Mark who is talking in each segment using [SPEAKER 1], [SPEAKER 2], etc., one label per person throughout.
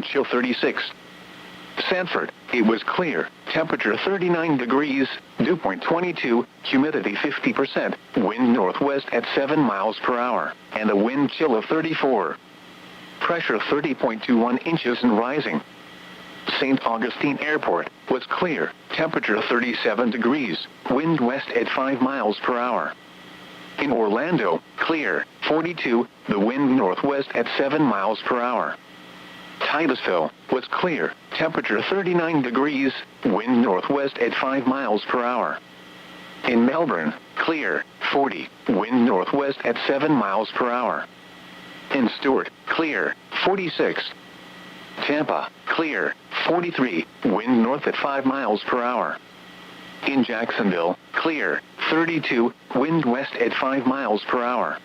[SPEAKER 1] chill 36. Sanford, it was clear, temperature 39 degrees, dew point 22, humidity 50%, wind northwest at 7 miles per hour, and a wind chill of 34. Pressure 30.21 inches and rising. St. Augustine Airport was clear, temperature 37 degrees, wind west at 5 miles per hour. In Orlando, clear, 42, the wind northwest at 7 miles per hour. Titusville was clear, temperature 39 degrees, wind northwest at 5 miles per hour. In Melbourne, clear, 40, wind northwest at 7 miles per hour. In Stewart, clear, 46. Tampa, clear, 43, wind north at 5 miles per hour. In Jacksonville, clear, 32, wind west at 5 miles per hour.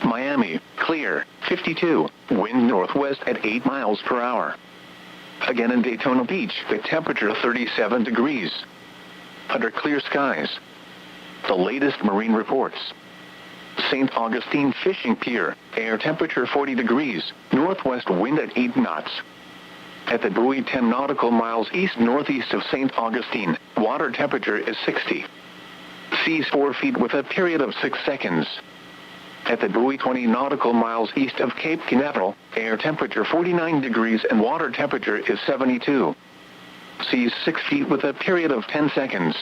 [SPEAKER 1] Miami, clear, 52, wind northwest at 8 miles per hour. Again in Daytona Beach, the temperature 37 degrees. Under clear skies. The latest marine reports. St. Augustine Fishing Pier, air temperature 40 degrees, northwest wind at 8 knots. At the buoy 10 nautical miles east-northeast of St. Augustine, water temperature is 60. Seas 4 feet with a period of 6 seconds. At the buoy 20 nautical miles east of Cape Canaveral, air temperature 49 degrees and water temperature is 72. Seas 6 feet with a period of 10 seconds.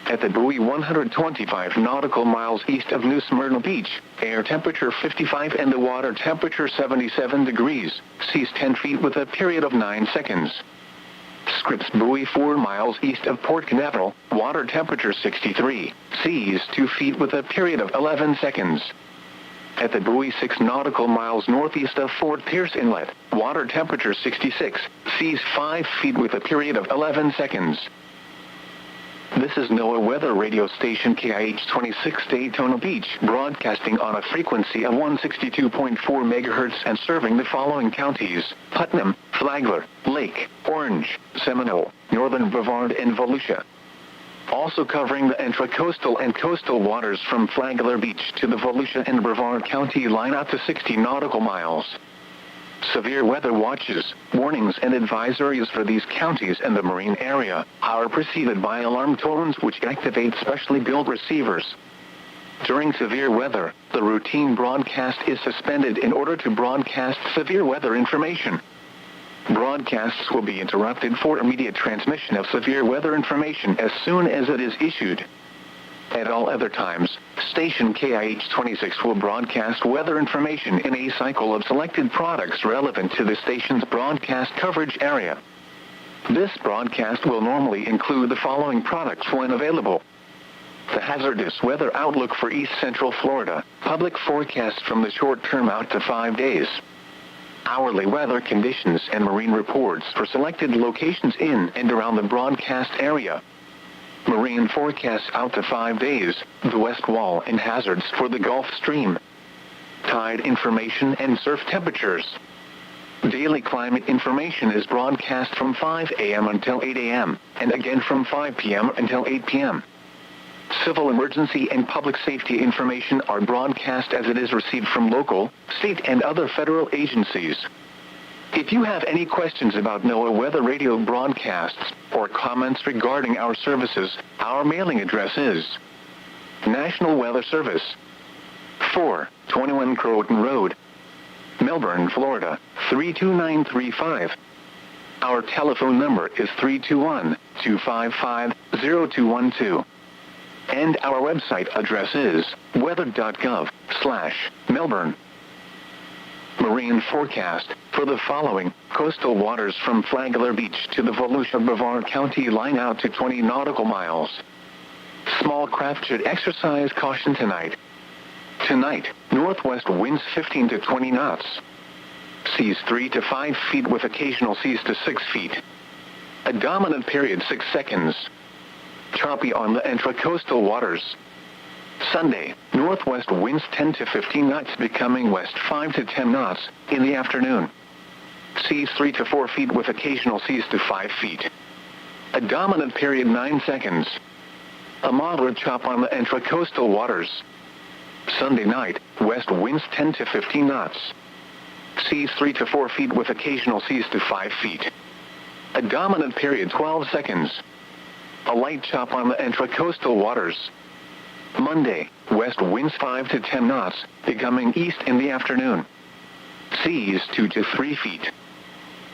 [SPEAKER 1] At the buoy 125 nautical miles east of New Smyrna Beach, air temperature 55 and the water temperature 77 degrees, seas 10 feet with a period of 9 seconds. Scripps Buoy 4 miles east of Port Canaveral, water temperature 63, seas 2 feet with a period of 11 seconds. At the buoy 6 nautical miles northeast of Fort Pierce Inlet, water temperature 66, seas 5 feet with a period of 11 seconds. This is NOAA weather radio station KIH-26 Daytona Beach, broadcasting on a frequency of 162.4 MHz and serving the following counties: Putnam, Flagler, Lake, Orange, Seminole, Northern Brevard and Volusia. Also covering the intracoastal and coastal waters from Flagler Beach to the Volusia and Brevard County line out to 60 nautical miles. Severe weather watches, warnings and advisories for these counties and the marine area are preceded by alarm tones which activate specially built receivers. During severe weather, the routine broadcast is suspended in order to broadcast severe weather information. Broadcasts will be interrupted for immediate transmission of severe weather information as soon as it is issued. At all other times, station KIH-26 will broadcast weather information in a cycle of selected products relevant to the station's broadcast coverage area. This broadcast will normally include the following products when available: the hazardous weather outlook for East Central Florida, public forecast from the short term out to 5 days. Hourly weather conditions and marine reports for selected locations in and around the broadcast area. Marine forecasts out to 5 days, the west wall and hazards for the Gulf Stream. Tide information and surf temperatures. Daily climate information is broadcast from 5 a.m. until 8 a.m., and again from 5 p.m. until 8 p.m. Civil emergency and public safety information are broadcast as it is received from local, state, and other federal agencies. If you have any questions about NOAA weather radio broadcasts or comments regarding our services, our mailing address is National Weather Service, 421 Croton Road, Melbourne, Florida, 32935. Our telephone number is 321-255-0212. And our website address is weather.gov/Melbourne. Marine forecast for the following: coastal waters from Flagler Beach to the Volusia Brevard County line out to 20 nautical miles. Small craft should exercise caution tonight. Tonight, northwest winds 15 to 20 knots. Seas 3 to 5 feet with occasional seas to 6 feet. A dominant period 6 seconds. Choppy on the intracoastal waters. Sunday, northwest winds 10 to 15 knots becoming west 5 to 10 knots in the afternoon. Seas 3 to 4 feet with occasional seas to 5 feet. A dominant period 9 seconds. A moderate chop on the intracoastal waters. Sunday night, west winds 10 to 15 knots. Seas 3 to 4 feet with occasional seas to 5 feet. A dominant period 12 seconds. A light chop on the intracoastal waters. Monday, west winds 5 to 10 knots, becoming east in the afternoon. Seas 2 to 3 feet.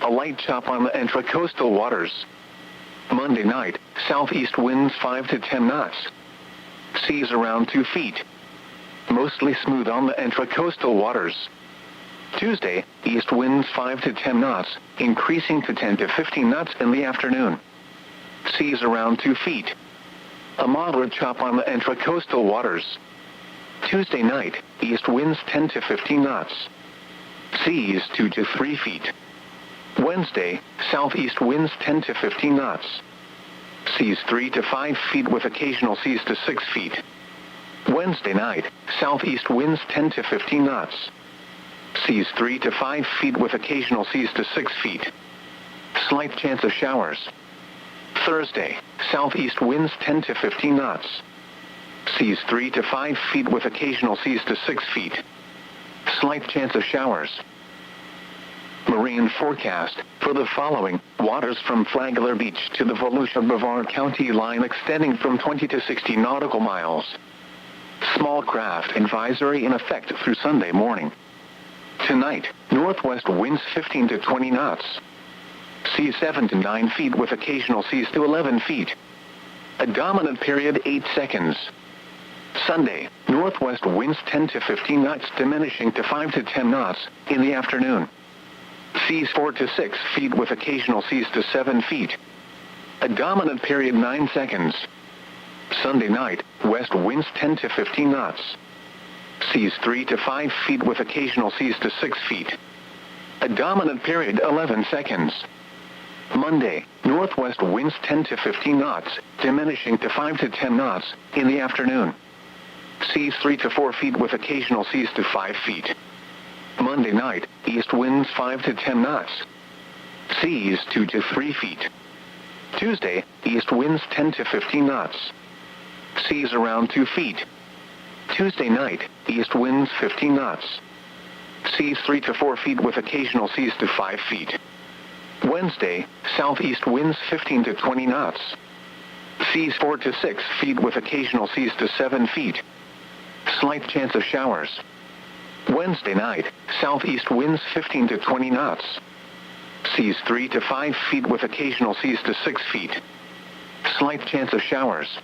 [SPEAKER 1] A light chop on the intracoastal waters. Monday night, southeast winds 5 to 10 knots. Seas around 2 feet. Mostly smooth on the intracoastal waters. Tuesday, east winds 5 to 10 knots, increasing to 10 to 15 knots in the afternoon. Seas around 2 feet. A moderate chop on the intracoastal waters. Tuesday night, east winds 10 to 15 knots. Seas 2 to 3 feet. Wednesday, southeast winds 10 to 15 knots. Seas 3 to 5 feet with occasional seas to 6 feet. Wednesday night, southeast winds 10 to 15 knots. Seas 3 to 5 feet with occasional seas to 6 feet. Slight chance of showers. Thursday, southeast winds 10 to 15 knots. Seas 3 to 5 feet with occasional seas to 6 feet. Slight chance of showers. Marine forecast for the following: waters from Flagler Beach to the Volusia-Brevard County line extending from 20 to 60 nautical miles. Small craft advisory in effect through Sunday morning. Tonight, northwest winds 15 to 20 knots. Seas 7 to 9 feet with occasional seas to 11 feet. A dominant period 8 seconds. Sunday, northwest winds 10 to 15 knots diminishing to 5 to 10 knots in the afternoon. Seas 4 to 6 feet with occasional seas to 7 feet. A dominant period 9 seconds. Sunday night, west winds 10 to 15 knots. Seas 3 to 5 feet with occasional seas to 6 feet. A dominant period 11 seconds. Monday, northwest winds 10 to 15 knots, diminishing to 5 to 10 knots in the afternoon. Seas 3 to 4 feet with occasional seas to 5 feet. Monday night, east winds 5 to 10 knots. Seas 2 to 3 feet. Tuesday, east winds 10 to 15 knots. Seas around 2 feet. Tuesday night, east winds 15 knots. Seas 3 to 4 feet with occasional seas to 5 feet. Wednesday, southeast winds 15 to 20 knots. Seas 4 to 6 feet with occasional seas to 7 feet. Slight chance of showers. Wednesday night, southeast winds 15 to 20 knots. Seas 3 to 5 feet with occasional seas to 6 feet. Slight chance of showers.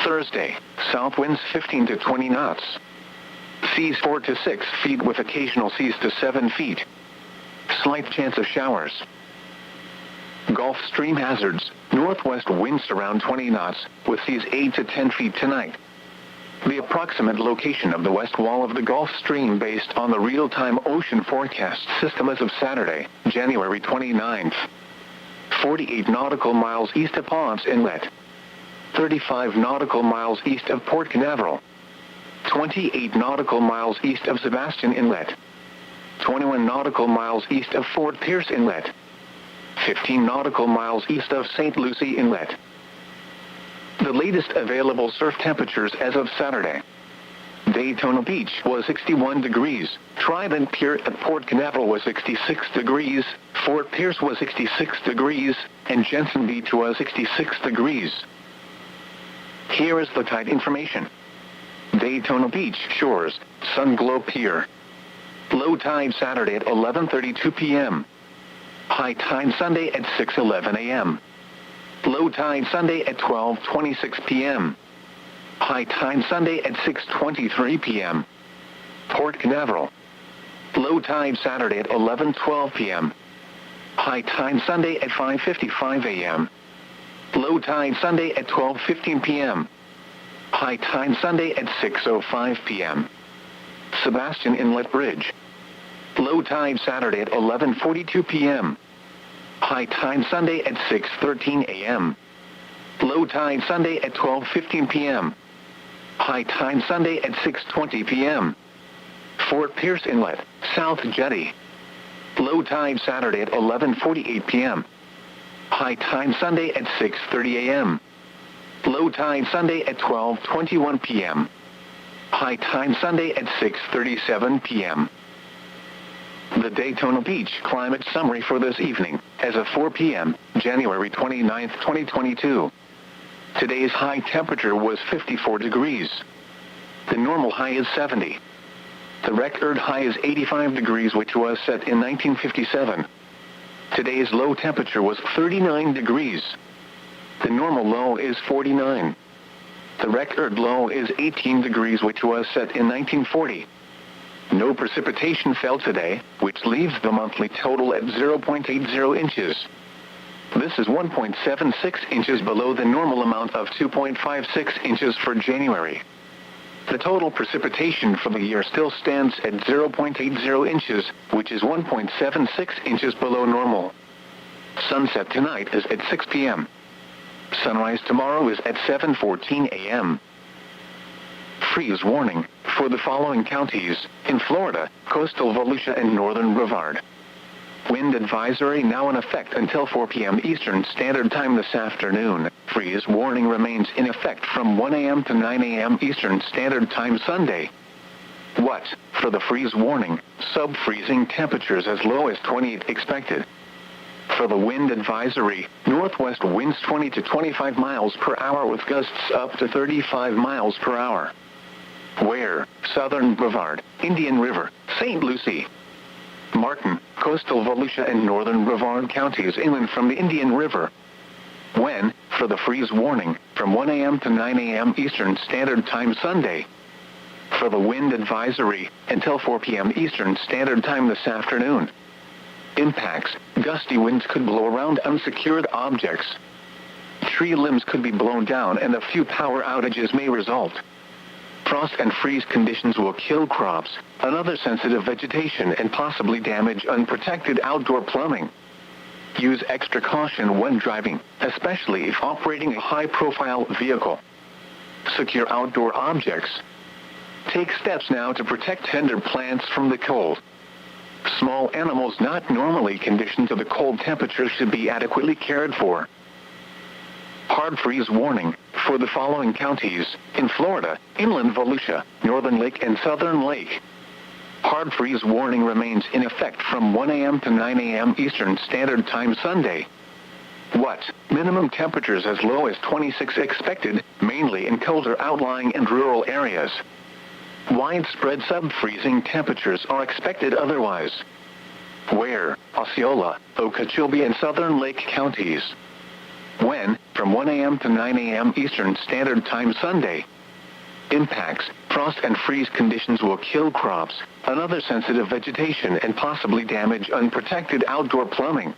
[SPEAKER 1] Thursday, south winds 15 to 20 knots. Seas 4 to 6 feet with occasional seas to 7 feet. Slight chance of showers. Gulf Stream hazards, northwest winds around 20 knots, with seas 8 to 10 feet tonight. The approximate location of the west wall of the Gulf Stream based on the real-time ocean forecast system as of Saturday, January 29th. 48 nautical miles east of Ponce Inlet. 35 nautical miles east of Port Canaveral. 28 nautical miles east of Sebastian Inlet. 21 nautical miles east of Fort Pierce Inlet. 15 nautical miles east of St. Lucie Inlet. The latest available surf temperatures as of Saturday. Daytona Beach was 61 degrees, Trident Pier at Port Canaveral was 66 degrees, Fort Pierce was 66 degrees, and Jensen Beach was 66 degrees. Here is the tide information. Daytona Beach shores, Sunglow Pier. Low tide Saturday at 11:32 p.m. High tide Sunday at 6:11 a.m. Low tide Sunday at 12:26 p.m. High tide Sunday at 6:23 p.m. Port Canaveral. Low tide Saturday at 11:12 p.m. High tide Sunday at 5:55 a.m. Low tide Sunday at 12:15 p.m. High tide Sunday at 6:05 p.m. Sebastian Inlet Bridge. Low tide Saturday at 11:42 p.m. High tide Sunday at 6:13 a.m. Low tide Sunday at 12:15 p.m. High tide Sunday at 6:20 p.m. Fort Pierce Inlet, South Jetty. Low tide Saturday at 11:48 p.m. High tide Sunday at 6:30 a.m. Low tide Sunday at 12:21 p.m. High tide Sunday at 6:37 p.m. The Daytona Beach climate summary for this evening, as of 4 p.m., January 29, 2022. Today's high temperature was 54 degrees. The normal high is 70. The record high is 85 degrees, which was set in 1957. Today's low temperature was 39 degrees. The normal low is 49. The record low is 18 degrees, which was set in 1940. No precipitation fell today, which leaves the monthly total at 0.80 inches. This is 1.76 inches below the normal amount of 2.56 inches for January. The total precipitation for the year still stands at 0.80 inches, which is 1.76 inches below normal. Sunset tonight is at 6 p.m. Sunrise tomorrow is at 7:14 a.m. Freeze warning for the following counties in Florida, coastal Volusia and northern Brevard. Wind advisory now in effect until 4 p.m. Eastern Standard Time this afternoon. Freeze warning remains in effect from 1 a.m. to 9 a.m. Eastern Standard Time Sunday. What? For the freeze warning, sub-freezing temperatures as low as 28 expected. For the wind advisory, northwest winds 20 to 25 miles per hour with gusts up to 35 miles per hour. Where? Southern Brevard, Indian River, St. Lucie. Martin, coastal Volusia and northern Brevard counties inland from the Indian River. When? For the freeze warning, from 1 a.m. to 9 a.m. Eastern Standard Time Sunday. For the wind advisory, until 4 p.m. Eastern Standard Time this afternoon. Impacts: gusty winds could blow around unsecured objects. Tree limbs could be blown down and a few power outages may result. Frost and freeze conditions will kill crops, another sensitive vegetation, and possibly damage unprotected outdoor plumbing. Use extra caution when driving, especially if operating a high-profile vehicle. Secure outdoor objects. Take steps now to protect tender plants from the cold. Small animals not normally conditioned to the cold temperatures should be adequately cared for. Hard freeze warning for the following counties in Florida, inland Volusia, northern Lake and southern Lake. Hard freeze warning remains in effect from 1 a.m. to 9 a.m. Eastern Standard Time Sunday. What? Minimum temperatures as low as 26 expected, mainly in colder outlying and rural areas. Widespread sub-freezing temperatures are expected otherwise. Where? Osceola, Okeechobee and southern Lake counties. When? From 1 a.m. to 9 a.m. Eastern Standard Time Sunday. Impacts: frost and freeze conditions will kill crops, another sensitive vegetation, and possibly damage unprotected outdoor plumbing.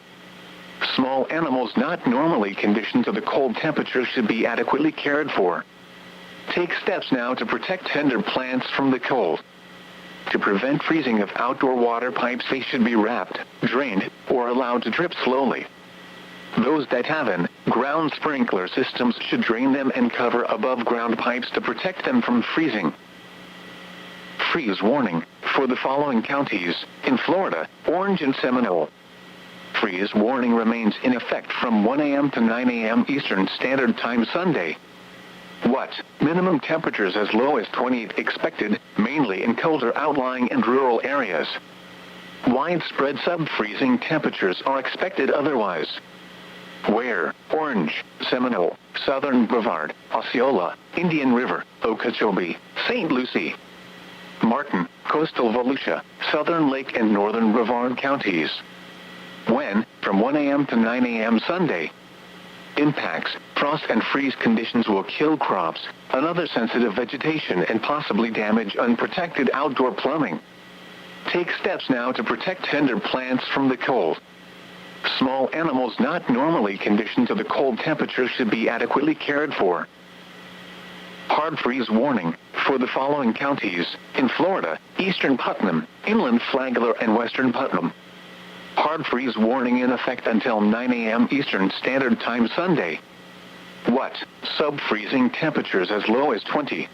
[SPEAKER 1] Small animals not normally conditioned to the cold temperatures should be adequately cared for. Take steps now to protect tender plants from the cold. To prevent freezing of outdoor water pipes, they should be wrapped, drained, or allowed to drip slowly. Those that have in-ground sprinkler systems should drain them and cover above-ground pipes to protect them from freezing. Freeze warning for the following counties in Florida, Orange and Seminole. Freeze warning remains in effect from 1 a.m. to 9 a.m. Eastern Standard Time Sunday. What? Minimum temperatures as low as 28 expected, mainly in colder outlying and rural areas. Widespread sub-freezing temperatures are expected otherwise. Where? Orange, Seminole, southern Brevard, Osceola, Indian River, Okeechobee, St. Lucie. Martin, coastal Volusia, southern Lake and northern Brevard counties. When? From 1 a.m. to 9 a.m. Sunday. Impacts: frost and freeze conditions will kill crops, another sensitive vegetation, and possibly damage unprotected outdoor plumbing. Take steps now to protect tender plants from the cold. Small animals not normally conditioned to the cold temperatures should be adequately cared for. Hard freeze warning for the following counties in Florida, eastern Putnam, inland Flagler and western Putnam. Hard freeze warning in effect until 9 a.m. Eastern Standard Time Sunday. What? Sub-freezing temperatures as low as 20.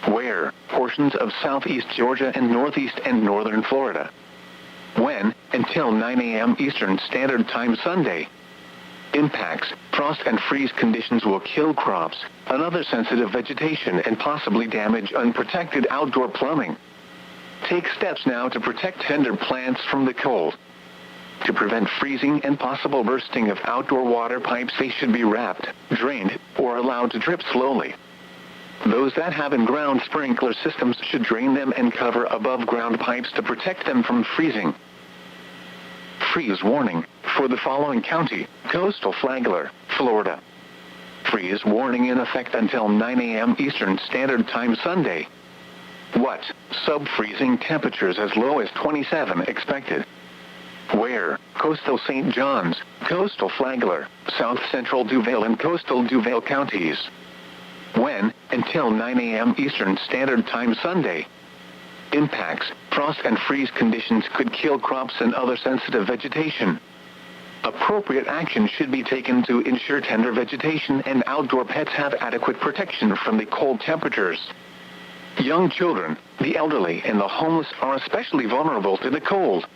[SPEAKER 1] Where? Portions of southeast Georgia and northeast and northern Florida. When? Until 9 a.m. Eastern Standard Time Sunday. Impacts: frost and freeze conditions will kill crops, another sensitive vegetation, and possibly damage unprotected outdoor plumbing. Take steps now to protect tender plants from the cold. To prevent freezing and possible bursting of outdoor water pipes, they should be wrapped, drained, or allowed to drip slowly. Those that have in-ground sprinkler systems should drain them and cover above-ground pipes to protect them from freezing. Freeze warning for the following county: Coastal Flagler, Florida. Freeze warning in effect until 9 a.m. Eastern Standard Time Sunday. What? Sub-freezing temperatures as low as 27 expected. Where? Coastal St. John's, Coastal Flagler, South Central Duval and Coastal Duval counties. When? Until 9 a.m. Eastern Standard Time Sunday. Impacts: frost and freeze conditions could kill crops and other sensitive vegetation. Appropriate action should be taken to ensure tender vegetation and outdoor pets have adequate protection from the cold temperatures. Young children, the elderly, and the homeless are especially vulnerable to the cold.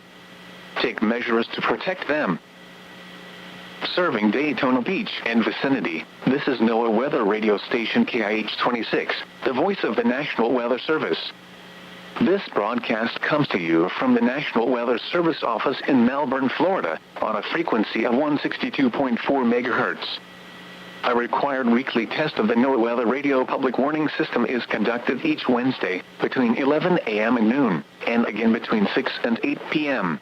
[SPEAKER 1] Take measures to protect them. Serving Daytona Beach and vicinity, this is NOAA Weather Radio Station KIH-26, the voice of the National Weather Service. This broadcast comes to you from the National Weather Service office in Melbourne, Florida, on a frequency of 162.4 megahertz. A required weekly test of the NOAA Weather Radio Public Warning System is conducted each Wednesday between 11 a.m. and noon, and again between 6 and 8 p.m.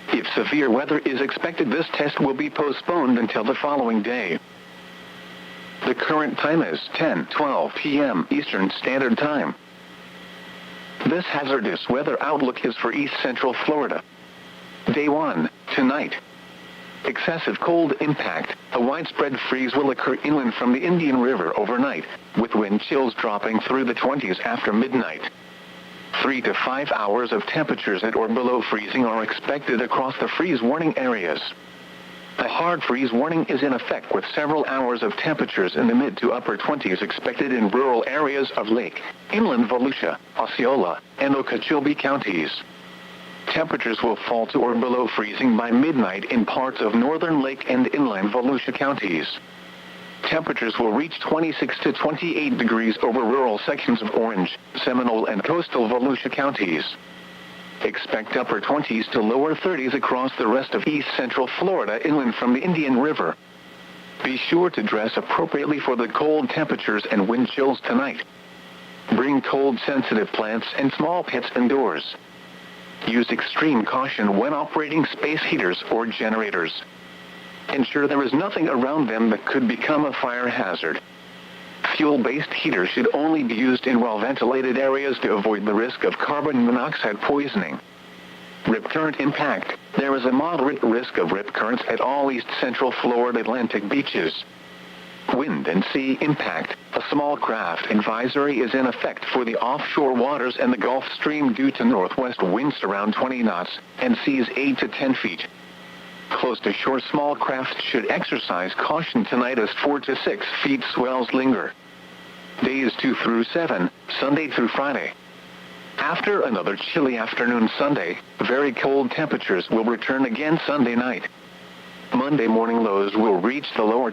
[SPEAKER 1] If severe weather is expected, this test will be postponed until the following day. The current time is 10:12 p.m. Eastern Standard Time. This hazardous weather outlook is for East Central Florida. Day 1, tonight. Excessive cold impact. A widespread freeze will occur inland from the Indian River overnight, with wind chills dropping through the 20s after midnight. 3 to 5 hours of temperatures at or below freezing are expected across the freeze warning areas. A hard freeze warning is in effect with several hours of temperatures in the mid to upper 20s expected in rural areas of Lake, inland Volusia, Osceola, and Okeechobee counties. Temperatures will fall to or below freezing by midnight in parts of northern Lake and inland Volusia counties. Temperatures will reach 26 to 28 degrees over rural sections of Orange, Seminole, and coastal Volusia counties. Expect upper 20s to lower 30s across the rest of East Central Florida inland from the Indian River. Be sure to dress appropriately for the cold temperatures and wind chills tonight. Bring cold-sensitive plants and small pets indoors. Use extreme caution when operating space heaters or generators. Ensure there is nothing around them that could become a fire hazard. Fuel-based heaters should only be used in well-ventilated areas to avoid the risk of carbon monoxide poisoning. Rip current impact. There is a moderate risk of rip currents at all East Central Florida Atlantic beaches. Wind and sea impact. A small craft advisory is in effect for the offshore waters and the Gulf Stream due to northwest winds around 20 knots and seas 8 to 10 feet. Close to shore, small craft should exercise caution tonight as 4 to 6 feet swells linger. Days 2 through 7, Sunday through Friday. After another chilly afternoon Sunday, very cold temperatures will return again Sunday night. Monday morning lows will reach the lower